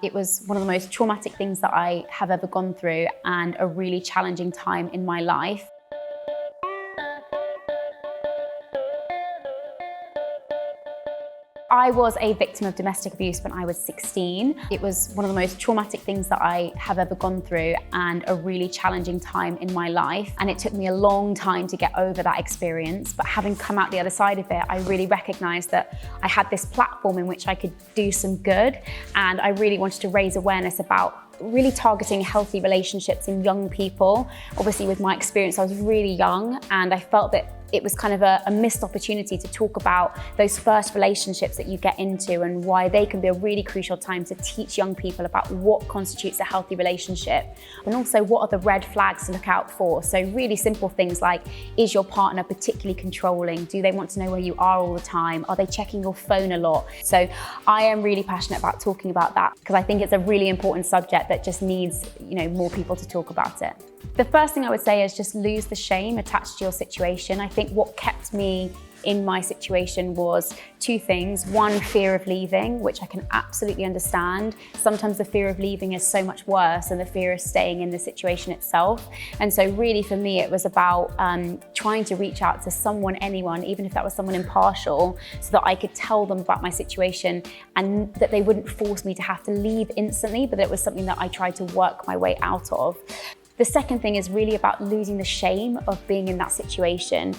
It was one of the most traumatic things that I have ever gone through and a really challenging time in my life. I was a victim of domestic abuse when I was 16. It was one of the most traumatic things that I have ever gone through and a really challenging time in my life. And it took me a long time to get over that experience. But having come out the other side of it, I really recognized that I had this platform in which I could do some good. And I really wanted to raise awareness about really targeting healthy relationships in young people. Obviously, with my experience, I was really young and I felt that it was kind of a missed opportunity to talk about those first relationships that you get into and why they can be a really crucial time to teach young people about what constitutes a healthy relationship and also what are the red flags to look out for. So really simple things like, is your partner particularly controlling? Do they want to know where you are all the time? Are they checking your phone a lot? So I am really passionate about talking about that because I think it's a really important subject that just needs, more people to talk about it. The first thing I would say is just lose the shame attached to your situation. I think what kept me in my situation was two things. One, fear of leaving, which I can absolutely understand. Sometimes the fear of leaving is so much worse than the fear of staying in the situation itself. And so really for me, it was about trying to reach out to someone, anyone, even if that was someone impartial, so that I could tell them about my situation and that they wouldn't force me to have to leave instantly, but it was something that I tried to work my way out of. The second thing is really about losing the shame of being in that situation.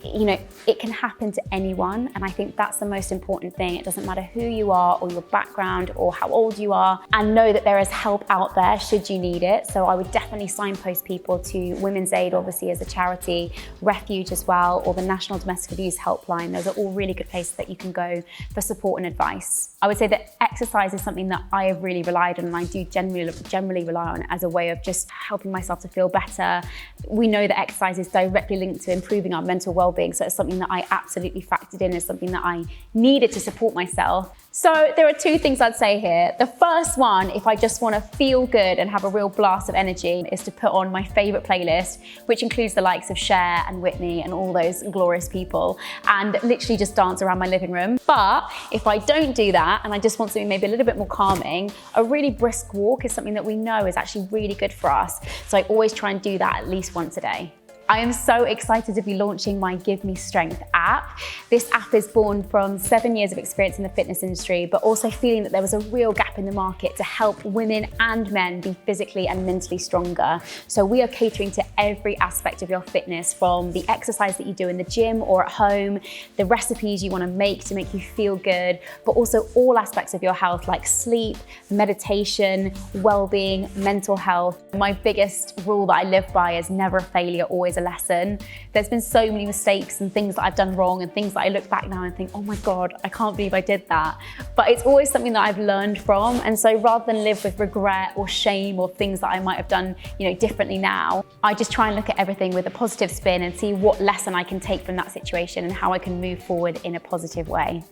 It can happen to anyone, and I think that's the most important thing. It doesn't matter who you are or your background or how old you are, and know that there is help out there should you need it. So I would definitely signpost people to Women's Aid, obviously as a charity, Refuge as well, or the National Domestic Abuse Helpline. Those are all really good places that you can go for support and advice. I would say that exercise is something that I have really relied on, and I do generally rely on it as a way of just helping myself to feel better. We know that exercise is directly linked to improving our mental well-being, so it's something that I absolutely factored in as something that I needed to support myself. So there are two things I'd say here. The first one, if I just want to feel good and have a real blast of energy, is to put on my favorite playlist, which includes the likes of Cher and Whitney and all those glorious people, and literally just dance around my living room. But if I don't do that and I just want something maybe a little bit more calming, a really brisk walk is something that we know is actually really good for us. So I always try and do that at least once a day. I am so excited to be launching my Give Me Strength app. This app is born from 7 years of experience in the fitness industry, but also feeling that there was a real gap in the market to help women and men be physically and mentally stronger. So we are catering to every aspect of your fitness, from the exercise that you do in the gym or at home, the recipes you want to make you feel good, but also all aspects of your health like sleep, meditation, well-being, mental health. My biggest rule that I live by is never a failure, always a lesson. There's been so many mistakes and things that I've done wrong and things that I look back now and think, oh my God, I can't believe I did that. But it's always something that I've learned from. And so rather than live with regret or shame or things that I might have done, differently now, I just try and look at everything with a positive spin and see what lesson I can take from that situation and how I can move forward in a positive way.